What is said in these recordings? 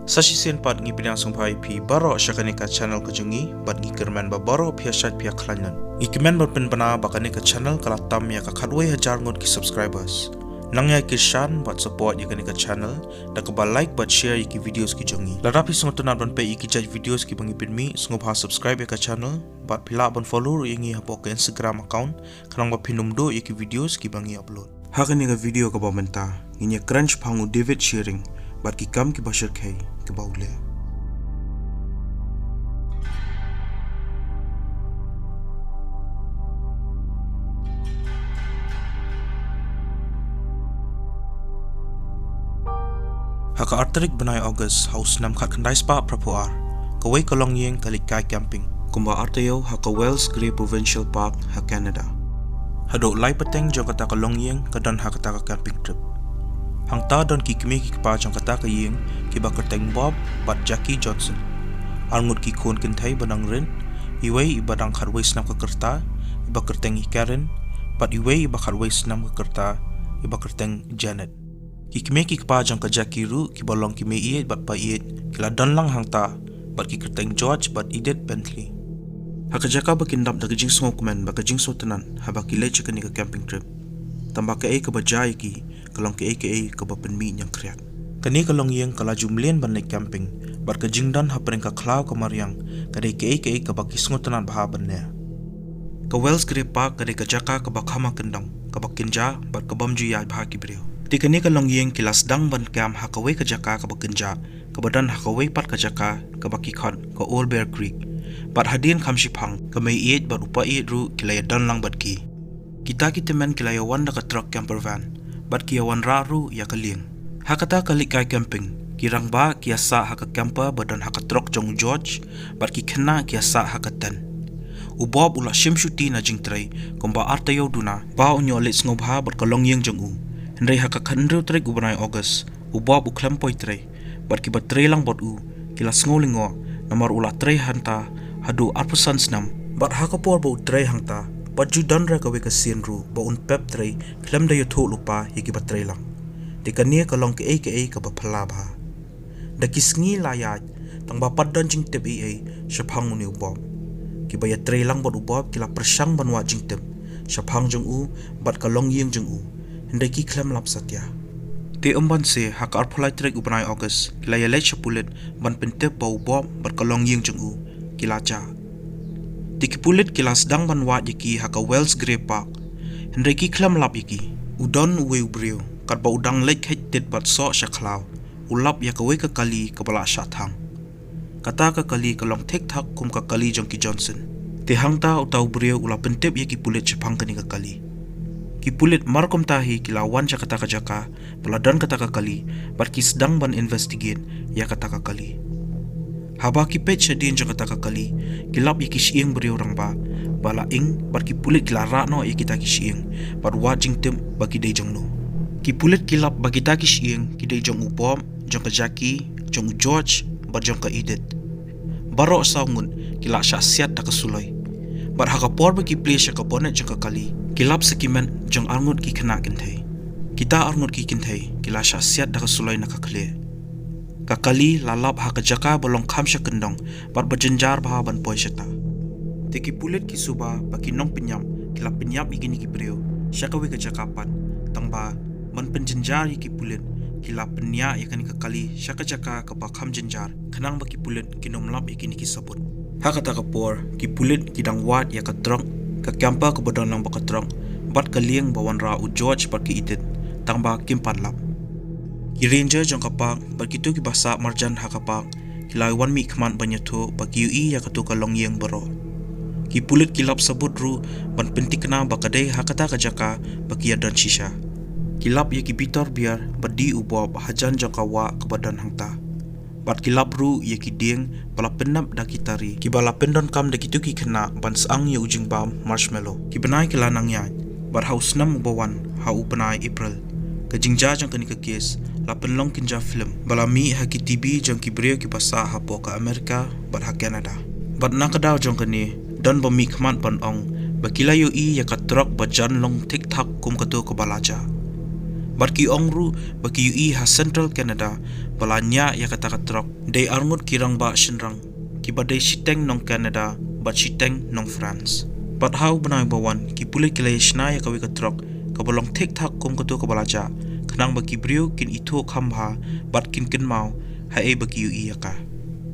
Sasisen pat ngi bidang sumpai pi baro syakanika channel kejungi bat ngi kermen ba baro pia syat pia klanyan. Ngi kemen ba penpena bakanika channel kalatam ya kakadwe hajar ngot ki subscribers. Nang ya kishan bat support ya kanika channel da ka like bat share ki videos ki jungi. Larapi sungotunat ban pe ki judge videos ki bangi pinmi sungop ha subscribe ya ka channel bat pila ban follow yangi ha ke Instagram account kanang ba pinumdo ya ki videos ki bangi upload. Ha kanika video ka ba menta ngi crunch phangu David sharing bat ki kam ki bashar khai ke baule. Haka arterik benai August haus nam khat khandai spa prapuar kawai kalong yeng kalik kai camping kumba artayo haka Wells Grey Provincial Park ha Canada hado lai pateng jong kata kalong yeng kadan haka ta camping trip hangta don ki kime ki pa jong kata ka yeng ki ba kerteng Bob bat Jackie Johnson alngut ki kon kentai banang ren iwei ibadang kharwei snam ka kerta iba kerteng Karen bat iwei iba kharwei snam ka kerta iba kerteng Janet ki kime ki pa jong ka Jackie ru ki balong ki me iet bat pa iet kila don lang hangta bat ki kerteng George bat Edith Bentley haka jaka bakindap da jing smoke man ba jing sotanan ha ba ki leche ka ni ka camping trip tamba ka ka ba jai ki kalong ka ka ba penmi nyang kriak kani kalong yeng kala jumlien ban naik camping bar ka jingdan ha preng ka klau ka mariang kadai ka ba ki sotanan ba ban ne ka Wells Grey Park kadai ka jaka ka ba khama kendang ka ba kinja bar ka bamju ya ba ki brio tikani kalong yeng kilas dang ban kam ha ka we ka jaka ka ba kinja ka badan ha ka we pat ka jaka ka ba ki khon ka Old Bear Creek bat hadin khamshi phang ka mai iet bat upa iet ru kilaya dan lang bat ki kita temen kilaya wanda ka truck camper van bat ki wan ra ru ya kaling hakata kalik kai camping kirang ba kiasa ha ka camper badan ha ka truck jong George bat ki khna kiasa ha ka tan ubob ula shimshuti na jingtrai komba artayo duna ba onyo let ngobha bat kalong yeng jong u hendai ha ka khandru trai gubanai August ubob uklam poi trai bat ki bat trai lang bot u kila sngolingo nomor ula trai hanta hadu arpusan snam bat ha ka por bo trai hangta bat ju dan ra ka we ka sin ru ba un pep trai klam da yo tho lupa hi ki bat trai lang de kania ka long ke ka ba phala ba da kisngi la ya tang ba pat dan jing tep shaphang uni ubob ki ba ya trai lang bot ubob kila persang banwa jing tep shaphang jong u bat ka long yeng jong u hendai ki klam lap satya te umban se hak arphlai trek ubanai August kila ya lech pulet ban pentep bau bob bat kalong yeng jong u kila cha tiki pulet kila sedang ban wa yeki haka Wells Grey Park hendai ki klam lap yeki udon we ubrio kat ba udang lek het tet bat so shaklau ulap ya ka we ka kali ka bala shathang kata ka kali kalong thek thak kum ka kali jong ki Johnson te hangta utau brio ula pentep yeki pulet chapang kani ka kali ki pulit markom tahi kila wan ja kata ka jaka peladan kata ka kali bar ki sedang ban investigate ya kata ka kali haba ki pet shadin ja kata ka kali kilap iki sieng beri orang ba bala ing bar ki pulit kila ra no ya kita ki sieng bar watching tem bagi dei jong no ki pulit kilap bagi ta ki sieng ki dei jong upom jong ka Jackie jong George bar jong ka Edith baro saungun kila syasiat da ka suloi bar haka por bagi place ka bonet jong ka kali kilap sekimen jong arngut ki kena kintai kita arngut ki kintai kila syasiat da sulai na kakle kakali lalap ha jaka bolong khamsha kendong bar bajenjar bah ban poi shata teki pulet ki suba baki nong penyam kila penyap igini ki brio syakawi ka jakapan tangba man penjenjar ki pulet kila penya yakani kakali syaka jaka ka bakham jenjar kenang baki pulet kinom lap igini ki sabut ha kata kapor ki pulet kidang wat ya ka drong ka campa ke badan lang bakatrang bat kalieng bawan ra u George bat ki Edith tangba kimpan lap ki ranger jong kapak bat kitu ki basa marjan ha kapak kilai wan mi khman banyatho ba ki ui ya katu kalong yeng baro ki pulit kilap sabut ru ban pentikna bakadai ha kata ka jaka ba ki dan shisha kilap ya ki bitor biar badi ubob hajan jong kawa ke badan hangta bat kilap ru ya ki ding bala penap da kitari ki bala pendon kam da kitu ki kena ban sang ya ujing bam marshmallow ki benai ki lanang ya bar haus nam bawan ha u benai April ka jingja jang kani ka kes la penlong kinja film bala mi ha ki TV jang ki brio ki basa ha po ka Amerika bat ha Canada bat nakadaw jang kani don ba mi khman pan ong ba kilayo ya ka truck ba jan long tik tak kum ka to ka balaja Barki ongru baki ui ha Central Canada balanya ya kata katrok day arngut kirang ba shenrang ki badai siteng nong Canada bat siteng nong France. Bat hau benai bawan ki pulih kilai shna ya kawi katrok kabalong tek tak kum katu kabalaja kenang baki brio kin itu khamha bat kin mau ha e baki ui ya ka.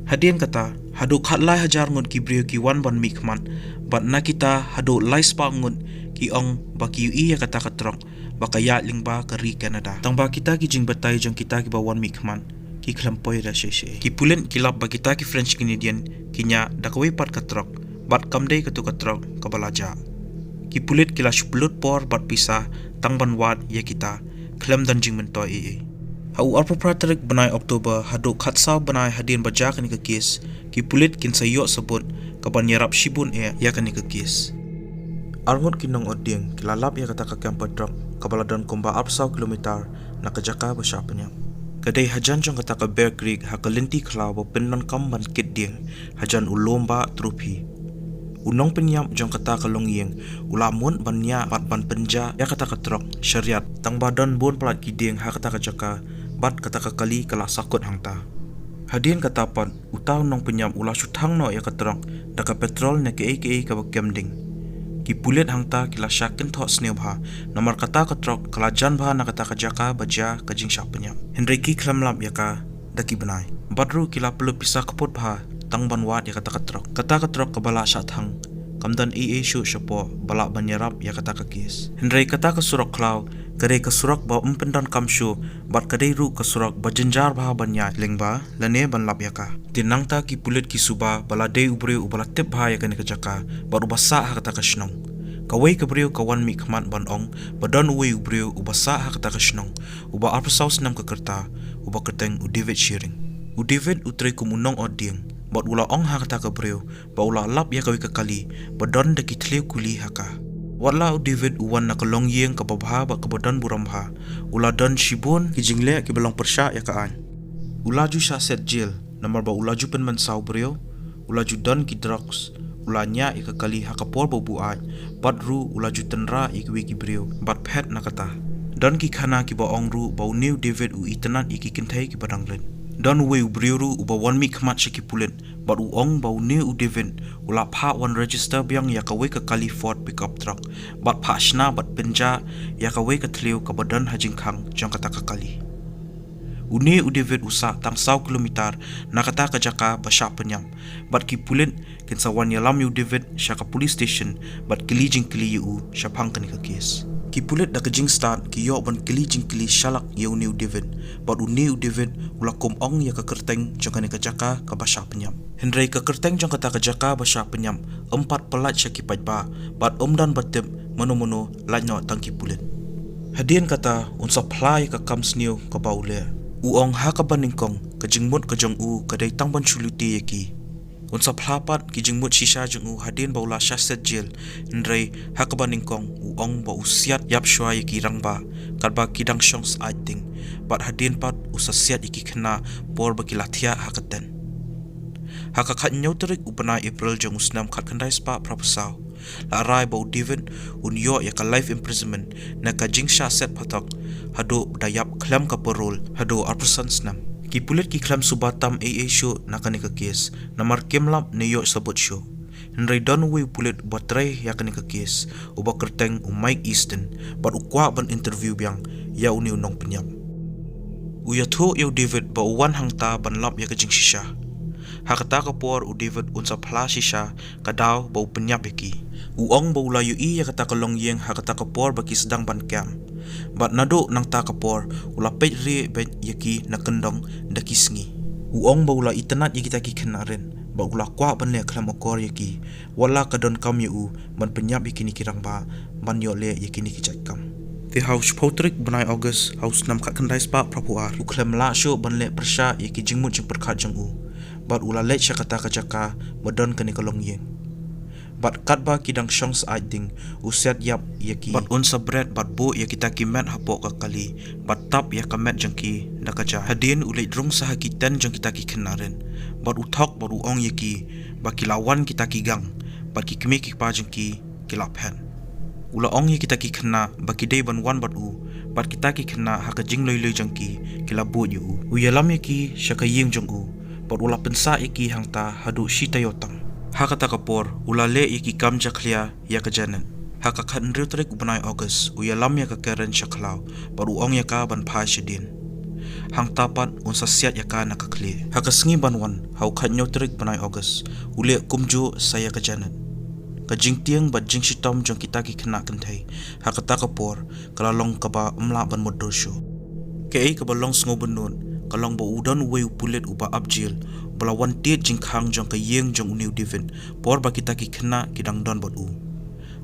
Hadian kata hadu khatlai hajar ngut ki brio ki wan ban mikman bat na kita hadu lai spa ngut ki ong baki ui ya kata katrok bakaya lingba kari Canada. Tangba kita ki jing batai jong kita ki bawan mikman ki klampoi ra sheshe. Ki pulen kilap ba kita ki French Canadian kinya dakwe pat katrok bat kamdei katu katrok kabalaja. Ki pulet kila shublut por bat pisah tangban wat ya kita klam dan jing mentoi ee. Hau arpapratrik benai Oktober hadu khatsau benai hadian baja kani ke kes ki pulet kin sayok sebut kaban yarap shibun ya kani ke kes. Arngut kinong oding kilalap ya kata kakam padrok kabaladon kumba apsau kilometer na kajaka basyapnya. Kadai hajan jong kata ka Bear Creek ha kalinti klau bo penon kamban kit ding hajan ulomba trupi. Unong penyam jong kata kalongyeng ulamun banya bat ban penja ya kata katrok syariat tang badan bon pelat kiding ha kata kajaka bat kata kali kala sakut hangta. Hadian kata pan utau nong penyam ula sutang no ya katrok daka petrol na ke ka bakemding. Ki pulet hangta kila syakin thok sneu bha nomor kata katrok kalajan bha na kata kajaka baja kajing syapnya. Henry ki klamlap ya ka daki benai. Badru kila perlu pisah keput bha tang ban wat ya kata katrok kabala syathang kamdan shu syapo balak banyarap ya kata kakis. Henry kata kesurak klau kadai kesurak ba umpendan kamshu bat kadai ru kesurak bajenjar bha banya lengba lane ban lap ya ka. Tinang ta ki pulet ki suba bala dei ubre ubala tip bha ya kani kajaka baru basa ha kata kashnong. Kawai kabriu kawan mi khamat ban ong badan uwe ubriu ubasa ha kata kashnong uba arpasaus nam kekerta uba keteng u David Shearing. U David utre kumunong oding bat ula ong ha kata kabriu ba ula lap ya kawi kekali badan deki tleu kuli haka. Wala u David uwan na kalong yeng kababha ba kabadan buramha ula dan shibun ki jingle ki belong persya ya kaan. Ulaju sya set jail namar ba ulaju pen man sau brio ulaju dan ki drugs ulanya ika kali hakapor babuat bat ru ulaju tenra ikwi ki brio bat pet nakata dan ki khana ki ba ong ru ba new David u itanan iki kintai ki badanglen dan we u brio ru u ba wan mi khmat shiki pulen bat u ong ba new u David ula pha wan register biang ya ka we ka kali Ford pickup truck bat pha shna bat penja ya ka we ka thleu ka badan hajing khang jang kata ka kali. Uni u David usa tang 100 kilometer nakata kajaka basya penyam bat ki pulen kin sawan yalam yu David syaka police station bat kilijing kili yu syapang kani ka kes. Ki pulet da kajing start ki yo ban kilijing kili shalak yu ni u David bat uni u David ulakum ong ya ka kerteng jang kani kajaka ka basya penyam. Henry ka kerteng jang kata kajaka basya penyam 4 pelat syaki pajba bat dan batep mono lanyo tang ki pulet. Hadian kata unsa plai ka kam sniu ka baule. Uong ha ka baningkong ka jingmut ka jong u ka dai tangban chuluti yaki. Unsa phlapat ki jingmut shisha jong u hadin baula shaset jail ndrei ha ka baningkong uong ba usiat yap shwa yaki rangba karba kidang shongs aiting bat hadin pat usasiat yaki khna por ba kilathia ha ka ten. Ha ka khat nyauterik upana April jong usnam khat khandai spa propasau la rai ba David unyo ya ka life imprisonment na ka jingsha set phatok hado dayap klam ka parol hado arpasans nam ki pulet ki klam subatam show na kani ka kes namar kemlap ne yo sabot show Henry Donway pulet batray ya kani ka kes uba kerteng Mike Easton bat ukwa ban interview biang ya uni unong penyam uya tho yo David ba uwan hangta ban lap ya ka jing shisha hakata ka por u David unsa phla shisha kadaw ba penyap yaki uong ba ulayu ya kata kalong yeng hakata ka por baki sedang ban kem bat nado nang ta kapor ula pet re bet yaki na kendong daki sngi uong ba ula itanat yaki taki kenaren ba ula kwa ban le klam okor yaki wala kadon kam yu ban penyap yaki ni kirang ba ban yo le yaki ni kijat kam. The house potrik benai August house nam kat kendai spa prapuar u klam la sho ban le persya yaki jingmut jing perkhat jang u bat ula le syakata kajaka badon kani kalong yeng bat katba kidang shongs aiting usiat yap yaki bat unsa bread bat bo ya kita kimet hapok ka kali bat tap ya kamet jangki nakaja hadin ulai drung sah kiten jang kita ki kenaren bat uthok bat uong yaki bat kilawan kita ki gang bat ki kemi ki pa jangki kilap hen ula ong ye kita ki khna baki dei ban wan bat u bat kita ki khna ha ka jing loi loi jang ki kila bu yu u ya lam ye ki shaka ying jong u bat ula pensa ye ki hang ta hadu shi tayotang ha kata kapor ula le ye ki kam jakhlia ya ka janan ha ka khan riu trek banai August ya lam ya ka karen shaklau bat u ong ya ka ban pha shidin hang tapat unsa siat ya ka na ka khle ha ka sngi ban wan hau khan nyo trek banai August ule kumju saya ka janan ka jing tiang bat jing shitom jong kita ki khna kan thai ha ka ta kapor kala long ka ba umla ban modor sho ke ei ka ba long sngo bunun ka long ba udan we pulet uba abjil bala wan te jing khang jong ka yeng jong uniu divin por ba kita ki khna kidang don bot u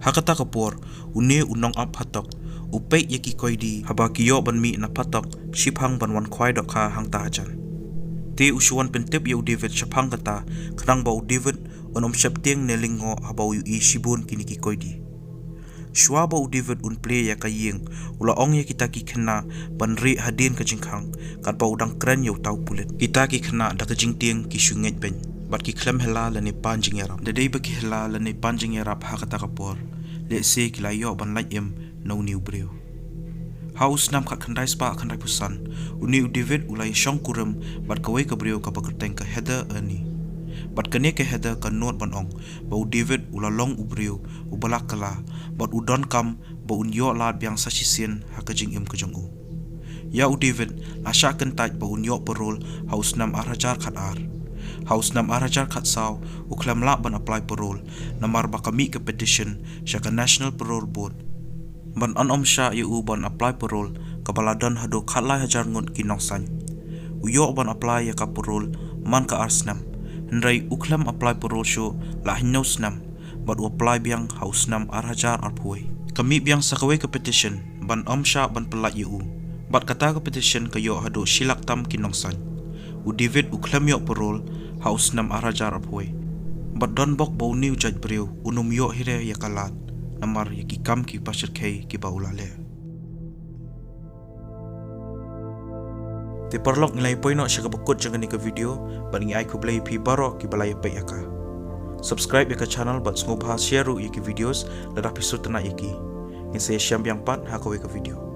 ha ka ta kapor une unong ap hatok upei ye ki koidi haba ki yo ban mi na patok shiphang ban wan khwai dok kha hang ta jan te usuan pentep ye David shaphang kata khnang ba David onom shapteng nelingo haba u i shibun kini ki koidi shwa ba David un play ya ka yeng ula ong ye kita ki khna ban ri hadin ka jingkhang kat ba udang kran yo tau pulet kita ki khna da ka jingteng ki shunget pen bat ki khlem hela la ne panjing yarap de dei ba ki hela la ne panjing yarap ha kata ka por le se ki la yo ban lai em no new breu Haus nam khat khandai spa khandai pusan uni David ulai shong kuram bat kawai ka breu ka bakerteng ka header ani bat kane ka header ka not ban ong ba David ula long ubreu ubalak kala bat udon kam ba un yo lat biang sa sisien ha ka jing im ka jong u ya David la sha kan tait ba un yo parol haus nam arajar khat ar haus nam arajar khat saw uklam la ban apply parol namar ba kami ka petition sha ka national parole board ban anom sha yu ban apply parole ka baladan hado khatlai hajar ngun ki nongsan uyo ban apply ya ka parole man ka arsnam hendrai uklam apply parole sho la hinno snam bat apply biang haus nam ar hajar ar phuai kami biang sakawai ka petition ban sha ban pelat yu bat kata ka petition ka yo hado shilak tam ki nongsan David uklam yo parole haus nam ar hajar ar phuai bat don bok bo new judge breu unum yo hire ya kalat namar yaki kam ki pasir kei ki baulale te parlok nilai poino shaka bakut jangan ni ka video baningi ai ku play pi baro ki balai pe yaka subscribe ya ka channel bat sngo bahas share yaki videos la episode na yaki in saya syam yang pat ha ka video